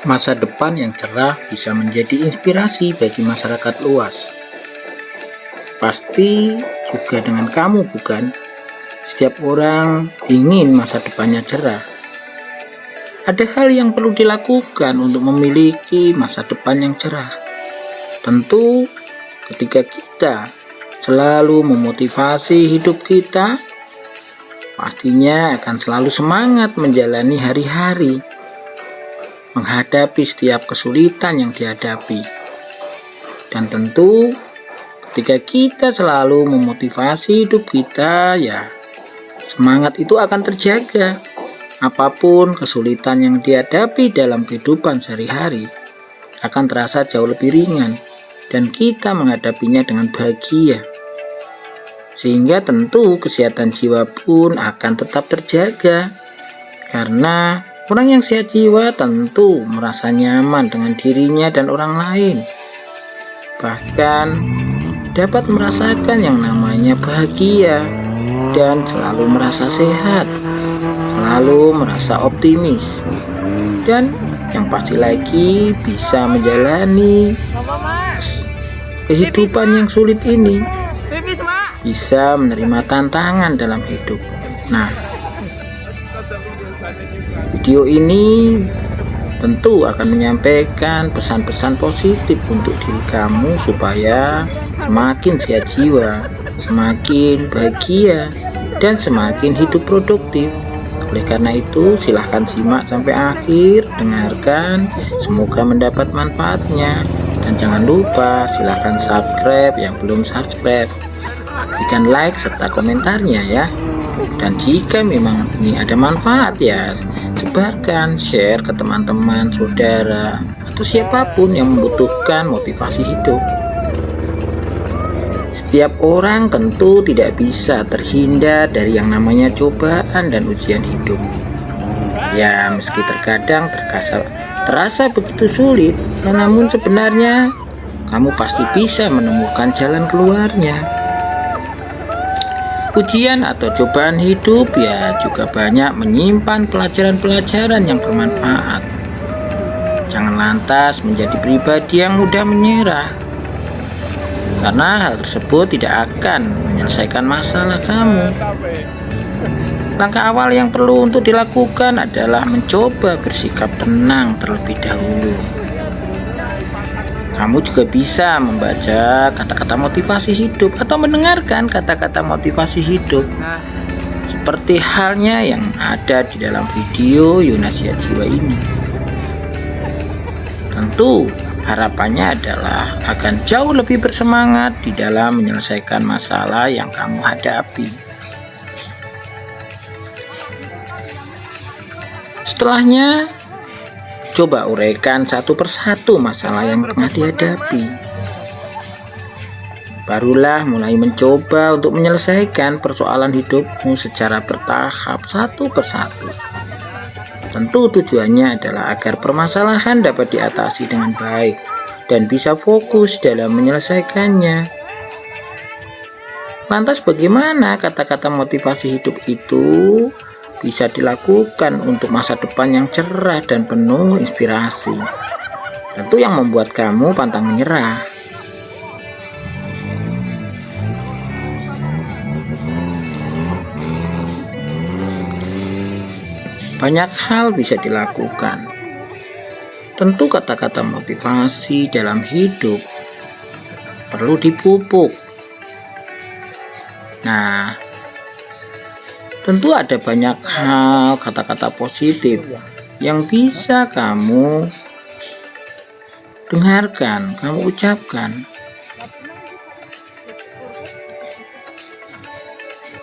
Masa depan yang cerah bisa menjadi inspirasi bagi masyarakat luas. Pasti juga dengan kamu, bukan? Setiap orang ingin masa depannya cerah. Ada hal yang perlu dilakukan untuk memiliki masa depan yang cerah. Tentu, ketika kita selalu memotivasi hidup kita, pastinya akan selalu semangat menjalani hari-hari, menghadapi setiap kesulitan yang dihadapi. Dan tentu, ketika kita selalu memotivasi hidup kita, ya semangat itu akan terjaga. Apapun kesulitan yang dihadapi dalam kehidupan sehari-hari akan terasa jauh lebih ringan dan kita menghadapinya dengan bahagia. Sehingga tentu kesehatan jiwa pun akan tetap terjaga. Karena orang yang sehat jiwa tentu merasa nyaman dengan dirinya dan orang lain. Bahkan dapat merasakan yang namanya bahagia dan selalu merasa sehat, selalu merasa optimis, dan yang pasti lagi bisa menjalani kehidupan yang sulit ini, bisa menerima tantangan dalam hidup. Nah, video ini tentu akan menyampaikan pesan-pesan positif untuk diri kamu supaya semakin sehat jiwa, semakin bahagia, dan semakin hidup produktif. Oleh karena itu, silahkan simak sampai akhir, dengarkan, semoga mendapat manfaatnya. Dan jangan lupa silahkan subscribe yang belum subscribe, berikan like serta komentarnya ya. Dan jika memang ini ada manfaat, ya sebarkan, share ke teman-teman, saudara, atau siapapun yang membutuhkan motivasi hidup. Setiap orang tentu tidak bisa terhindar dari yang namanya cobaan dan ujian hidup. Ya, meski terkadang terasa begitu sulit, namun sebenarnya kamu pasti bisa menemukan jalan keluarnya. Ujian atau cobaan hidup ya juga banyak menyimpan pelajaran-pelajaran yang bermanfaat. Jangan lantas menjadi pribadi yang mudah menyerah, karena hal tersebut tidak akan menyelesaikan masalah kamu. Langkah awal yang perlu untuk dilakukan adalah mencoba bersikap tenang terlebih dahulu. Kamu juga bisa membaca kata-kata motivasi hidup atau mendengarkan kata-kata motivasi hidup, seperti halnya yang ada di dalam video Yunasihat Jiwa ini. Tentu harapannya adalah akan jauh lebih bersemangat di dalam menyelesaikan masalah yang kamu hadapi. Setelahnya, coba uraikan satu persatu masalah yang tengah dihadapi. Barulah mulai mencoba untuk menyelesaikan persoalan hidupmu secara bertahap satu persatu. Tentu tujuannya adalah agar permasalahan dapat diatasi dengan baik dan bisa fokus dalam menyelesaikannya. Lantas bagaimana kata-kata motivasi hidup itu bisa dilakukan untuk masa depan yang cerah dan penuh inspirasi? Tentu yang membuat kamu pantang menyerah. Banyak hal bisa dilakukan. Tentu kata-kata motivasi dalam hidup perlu dipupuk. Nah, tentu ada banyak hal kata-kata positif yang bisa kamu dengarkan, kamu ucapkan.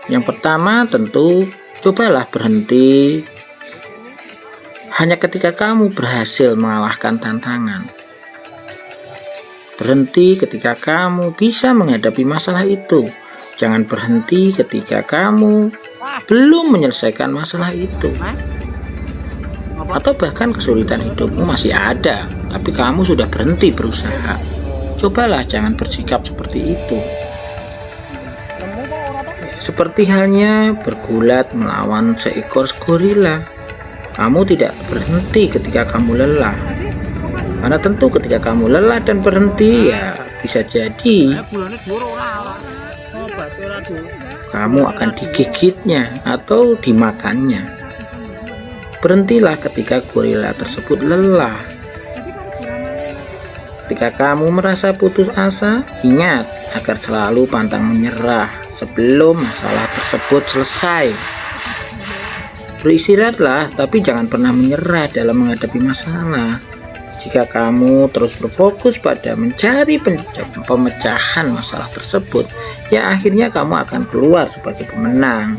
Yang pertama, tentu cobalah berhenti hanya ketika kamu berhasil mengalahkan tantangan. Berhenti ketika kamu bisa menghadapi masalah itu. Jangan berhenti ketika kamu belum menyelesaikan masalah itu. Atau bahkan kesulitan hidupmu masih ada, tapi kamu sudah berhenti berusaha. Cobalah jangan bersikap seperti itu. Seperti halnya bergulat melawan seekor gorila. Kamu tidak berhenti ketika kamu lelah. Karena tentu ketika kamu lelah dan berhenti, ya bisa jadi kamu akan digigitnya atau dimakannya. Berhentilah ketika gorila tersebut lelah. Ketika kamu merasa putus asa, ingat agar selalu pantang menyerah sebelum masalah tersebut selesai. Beristirahatlah, tapi jangan pernah menyerah dalam menghadapi masalah. Jika kamu terus berfokus pada mencari pemecahan masalah tersebut, ya akhirnya kamu akan keluar sebagai pemenang.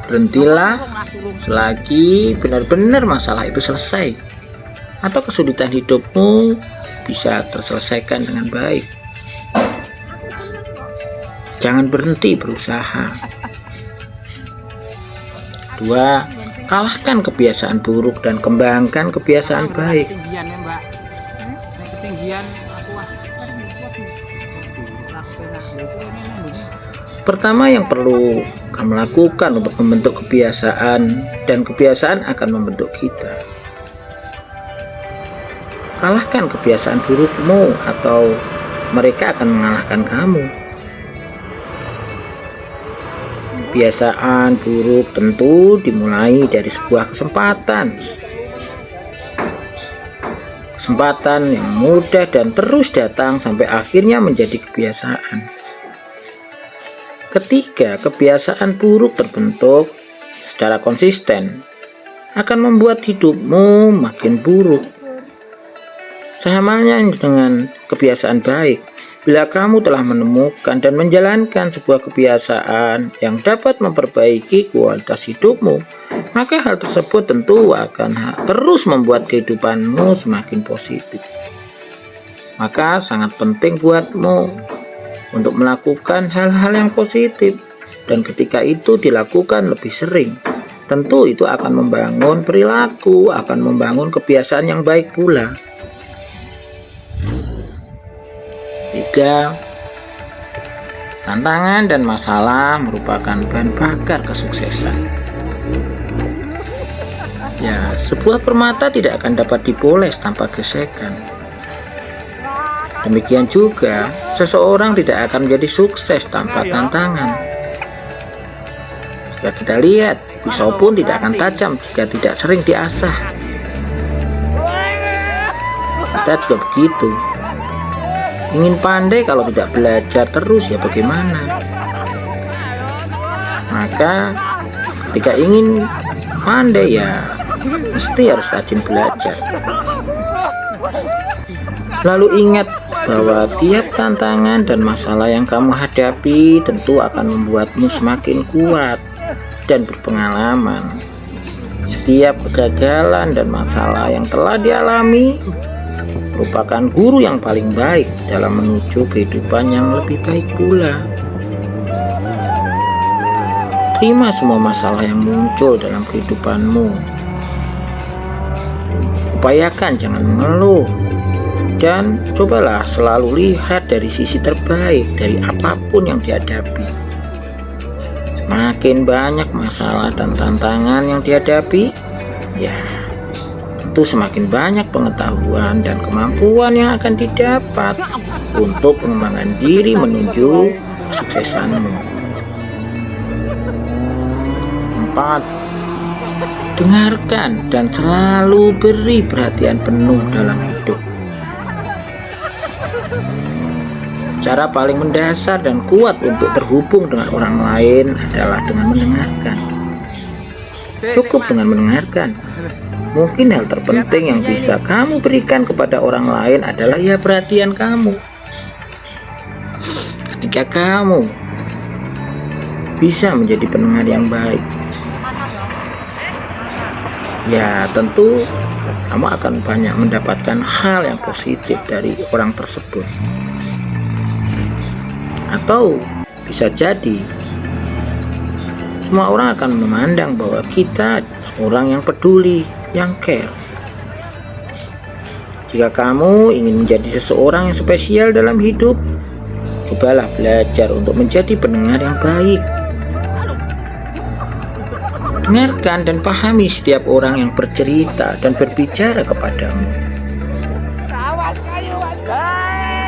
Berhentilah selagi benar-benar masalah itu selesai, atau kesulitan hidupmu bisa terselesaikan dengan baik. Jangan berhenti berusaha. 2. Kalahkan kebiasaan buruk dan kembangkan kebiasaan baik. Pertama yang perlu kamu lakukan untuk membentuk kebiasaan, dan kebiasaan akan membentuk kita. Kalahkan kebiasaan burukmu atau mereka akan mengalahkan kamu. Kebiasaan buruk tentu dimulai dari sebuah kesempatan yang mudah dan terus datang sampai akhirnya menjadi kebiasaan. Ketika kebiasaan buruk terbentuk secara konsisten, akan membuat hidupmu makin buruk. Sama halnya dengan kebiasaan baik. Bila kamu telah menemukan dan menjalankan sebuah kebiasaan yang dapat memperbaiki kualitas hidupmu, maka hal tersebut tentu akan terus membuat kehidupanmu semakin positif. Maka sangat penting buatmu untuk melakukan hal-hal yang positif, dan ketika itu dilakukan lebih sering, tentu itu akan membangun perilaku, akan membangun kebiasaan yang baik pula. 3. Tantangan dan masalah merupakan bahan bakar kesuksesan. Ya, sebuah permata tidak akan dapat dipoles tanpa gesekan. Demikian juga, seseorang tidak akan menjadi sukses tanpa tantangan. Jika kita lihat, pisau pun tidak akan tajam jika tidak sering diasah. Kita juga begitu. Ingin pandai kalau tidak belajar terus, ya bagaimana? Maka ketika ingin pandai, ya mesti harus rajin belajar. Selalu ingat bahwa tiap tantangan dan masalah yang kamu hadapi tentu akan membuatmu semakin kuat dan berpengalaman. Setiap kegagalan dan masalah yang telah dialami merupakan guru yang paling baik dalam menuju kehidupan yang lebih baik pula. Terima semua masalah yang muncul dalam kehidupanmu. Upayakan jangan mengeluh, dan cobalah selalu lihat dari sisi terbaik dari apapun yang dihadapi. Semakin banyak masalah dan tantangan yang dihadapi, ya tentu semakin banyak pengetahuan dan kemampuan yang akan didapat untuk pengembangan diri menuju kesuksesanmu. 4. Dengarkan dan selalu beri perhatian penuh dalam hidup. Cara paling mendasar dan kuat untuk terhubung dengan orang lain adalah dengan mendengarkan. Cukup dengan mendengarkan. Mungkin hal terpenting yang bisa kamu berikan kepada orang lain adalah ya perhatian kamu. Ketika kamu bisa menjadi pendengar yang baik, ya tentu kamu akan banyak mendapatkan hal yang positif dari orang tersebut. Atau bisa jadi semua orang akan memandang bahwa kita orang yang peduli, yang care. Jika kamu ingin menjadi seseorang yang spesial dalam hidup, cobalah belajar untuk menjadi pendengar yang baik. Dengarkan dan pahami setiap orang yang bercerita dan berbicara kepadamu,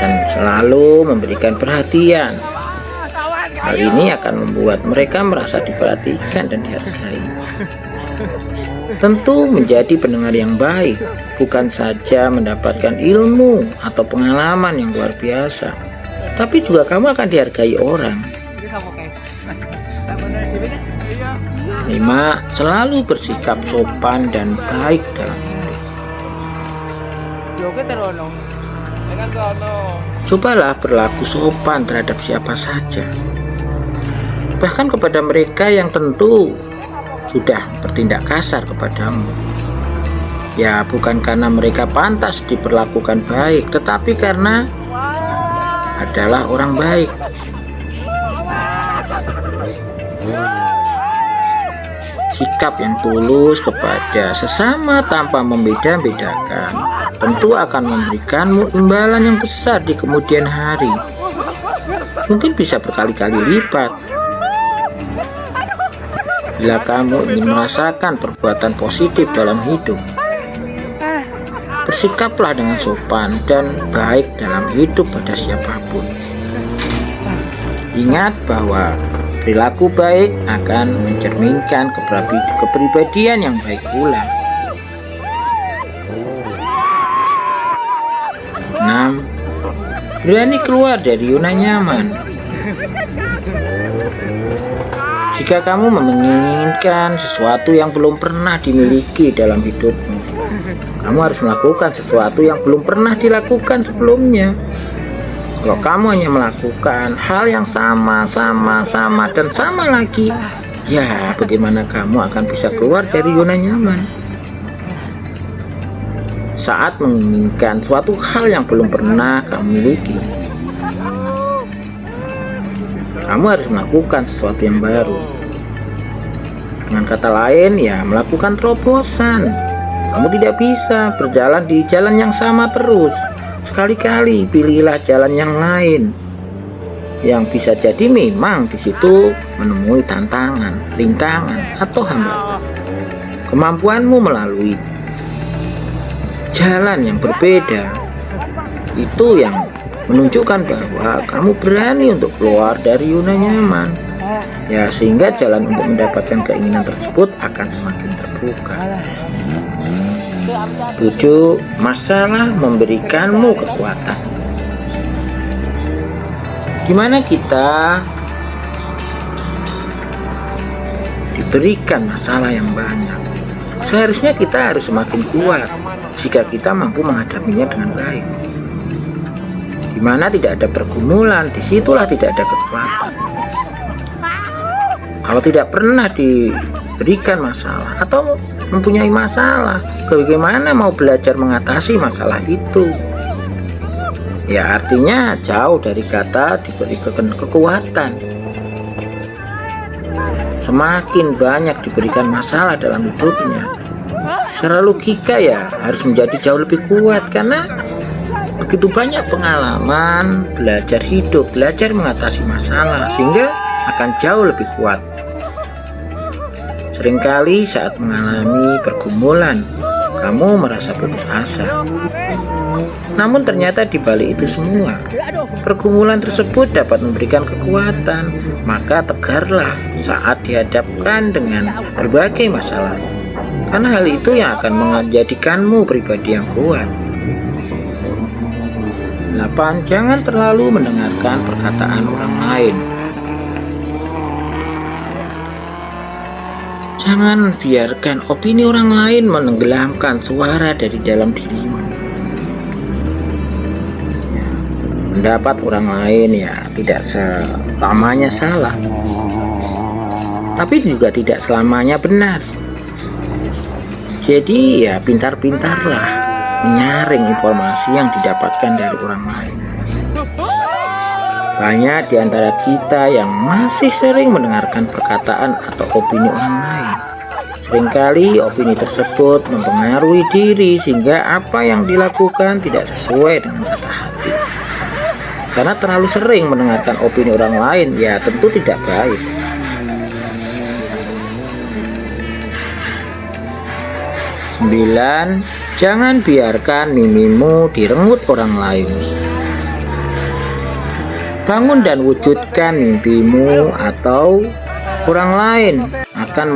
dan selalu memberikan perhatian. Hal ini akan membuat mereka merasa diperhatikan dan dihargai. Tentu menjadi pendengar yang baik bukan saja mendapatkan ilmu atau pengalaman yang luar biasa, tapi juga kamu akan dihargai orang. 5. Selalu bersikap sopan dan baik dalam hidup. Cobalah berlaku sopan terhadap siapa saja, bahkan kepada mereka yang tentu sudah bertindak kasar kepadamu. Ya, bukan karena mereka pantas diperlakukan baik, tetapi karena adalah orang baik. Sikap yang tulus kepada sesama tanpa membeda-bedakan tentu akan memberikanmu imbalan yang besar di kemudian hari, mungkin bisa berkali-kali lipat. Bila kamu ingin merasakan perbuatan positif dalam hidup, bersikaplah dengan sopan dan baik dalam hidup pada siapapun. Ingat bahwa perilaku baik akan mencerminkan kepribadian yang baik pula. 6. Berani keluar dari zona nyaman. Jika kamu menginginkan sesuatu yang belum pernah dimiliki dalam hidupmu, kamu harus melakukan sesuatu yang belum pernah dilakukan sebelumnya. Kalau kamu hanya melakukan hal yang sama dan sama lagi, ya bagaimana kamu akan bisa keluar dari zona nyaman? Saat menginginkan suatu hal yang belum pernah kamu miliki, kamu harus melakukan sesuatu yang baru. Dengan kata lain, ya melakukan terobosan. Kamu tidak bisa berjalan di jalan yang sama terus. Sekali-kali pilihlah jalan yang lain, yang bisa jadi memang di situ menemui tantangan, rintangan, atau hambatan. Kemampuanmu melalui jalan yang berbeda itu yang menunjukkan bahwa kamu berani untuk keluar dari zona nyaman. Ya, sehingga jalan untuk mendapatkan keinginan tersebut akan semakin terbuka. 7. Masalah memberikanmu kekuatan. Dimana kita diberikan masalah yang banyak, seharusnya kita harus semakin kuat jika kita mampu menghadapinya dengan baik. Dimana tidak ada pergumulan, disitulah tidak ada kekuatan. Kalau tidak pernah diberikan masalah atau mempunyai masalah, bagaimana mau belajar mengatasi masalah itu? Ya, artinya jauh dari kata diberikan kekuatan. Semakin banyak diberikan masalah dalam hidupnya, secara logika ya harus menjadi jauh lebih kuat, karena begitu banyak pengalaman belajar hidup, belajar mengatasi masalah, sehingga akan jauh lebih kuat. Seringkali saat mengalami pergumulan, kamu merasa putus asa. Namun ternyata di balik itu semua, pergumulan tersebut dapat memberikan kekuatan. Maka tegarlah saat dihadapkan dengan berbagai masalah, karena hal itu yang akan menjadikanmu pribadi yang kuat. 8. Jangan terlalu mendengarkan perkataan orang lain. Jangan biarkan opini orang lain menenggelamkan suara dari dalam dirimu. Pendapat orang lain ya tidak selamanya salah, tapi juga tidak selamanya benar. Jadi ya pintar-pintarlah menyaring informasi yang didapatkan dari orang lain. Banyak di antara kita yang masih sering mendengarkan perkataan atau opini orang lain. Seringkali opini tersebut mempengaruhi diri sehingga apa yang dilakukan tidak sesuai dengan kata hati. Karena terlalu sering mendengarkan opini orang lain, ya tentu tidak baik. 9. Jangan biarkan mimpimu direnggut orang lain. Bangun dan wujudkan mimpimu atau orang lain akan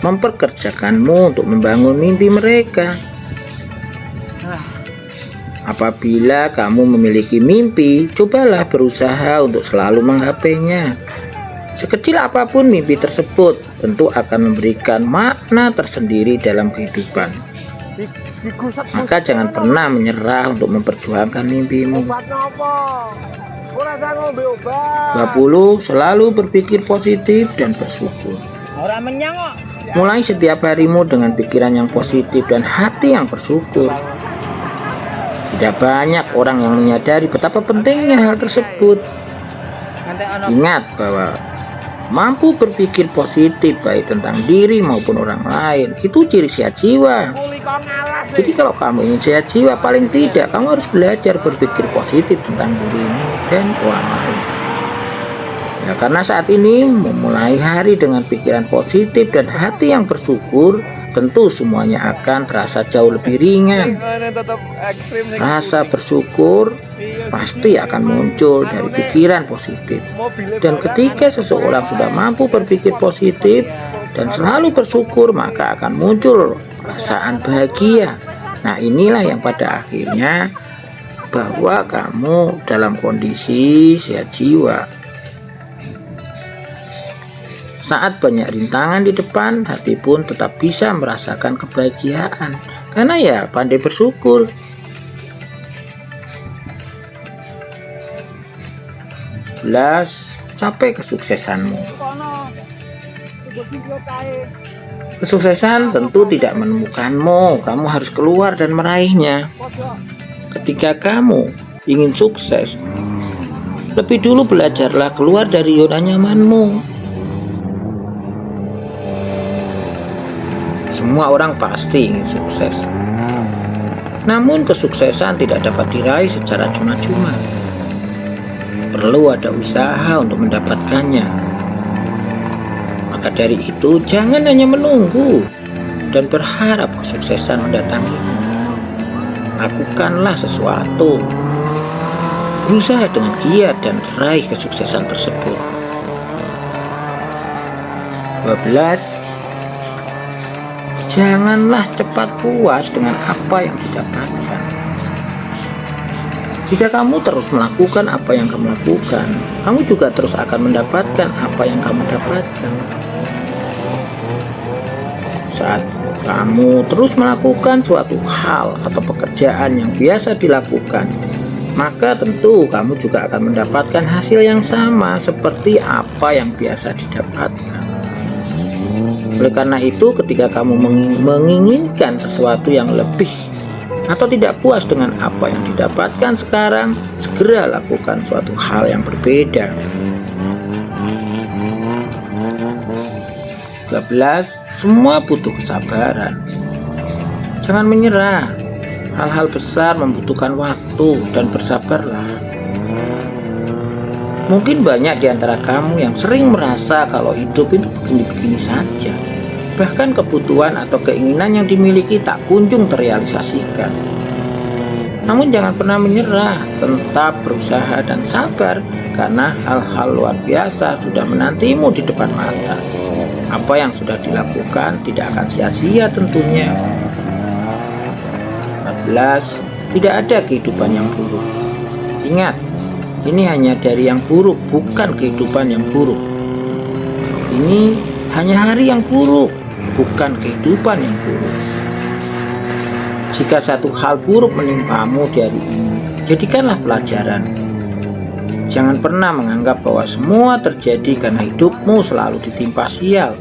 memperkerjakanmu untuk membangun mimpi mereka. Apabila kamu memiliki mimpi, cobalah berusaha untuk selalu menggapainya. Sekecil apapun mimpi tersebut, tentu akan memberikan makna tersendiri dalam kehidupan. Maka jangan pernah menyerah untuk memperjuangkan mimpimu. 20. Selalu berpikir positif dan bersyukur. Mulai setiap harimu dengan pikiran yang positif dan hati yang bersyukur. Tidak banyak orang yang menyadari betapa pentingnya hal tersebut. Ingat bahwa mampu berpikir positif baik tentang diri maupun orang lain itu ciri sehat jiwa. Jadi kalau kamu ingin sehat jiwa, paling tidak kamu harus belajar berpikir positif tentang dirimu dan orang lain. Ya, karena saat ini memulai hari dengan pikiran positif dan hati yang bersyukur, tentu semuanya akan terasa jauh lebih ringan. Rasa bersyukur pasti akan muncul dari pikiran positif. Dan ketika seseorang sudah mampu berpikir positif dan selalu bersyukur, maka akan muncul perasaan bahagia. Nah, inilah yang pada akhirnya bahwa kamu dalam kondisi sehat jiwa. Saat banyak rintangan di depan, hati pun tetap bisa merasakan kebahagiaan. Karena ya pandai bersyukur. 11. Capai kesuksesanmu. Kesuksesan tentu tidak menemukanmu. Kamu harus keluar dan meraihnya. Ketika kamu ingin sukses, lebih dulu belajarlah keluar dari zona nyamanmu. Semua orang pasti ingin sukses. Namun kesuksesan tidak dapat diraih secara cuma-cuma. Perlu ada usaha untuk mendapatkannya. Maka dari itu jangan hanya menunggu dan berharap kesuksesan mendatangimu. Lakukanlah sesuatu. Berusaha dengan giat dan raih kesuksesan tersebut. 12. Janganlah cepat puas dengan apa yang didapatkan. Jika kamu terus melakukan apa yang kamu lakukan, kamu juga terus akan mendapatkan apa yang kamu dapatkan. Saat kamu terus melakukan suatu hal atau pekerjaan yang biasa dilakukan, maka tentu kamu juga akan mendapatkan hasil yang sama seperti apa yang biasa didapatkan. Oleh karena itu, ketika kamu menginginkan sesuatu yang lebih atau tidak puas dengan apa yang didapatkan sekarang, segera lakukan suatu hal yang berbeda. 13. Semua butuh kesabaran. Jangan menyerah. Hal-hal besar membutuhkan waktu dan bersabarlah. Mungkin banyak di antara kamu yang sering merasa kalau hidup itu begini-begini saja. Bahkan kebutuhan atau keinginan yang dimiliki tak kunjung terrealisasikan. Namun jangan pernah menyerah, tetap berusaha dan sabar, karena hal-hal luar biasa sudah menantimu di depan mata. Apa yang sudah dilakukan tidak akan sia-sia tentunya. 14. Tidak ada kehidupan yang buruk. Ingat, ini hanya dari yang buruk, bukan kehidupan yang buruk. Ini hanya hari yang buruk, bukan kehidupan yang buruk. Jika satu hal buruk menimpamu di hari ini, jadikanlah pelajaran. Jangan pernah menganggap bahwa semua terjadi karena hidupmu selalu ditimpa sial.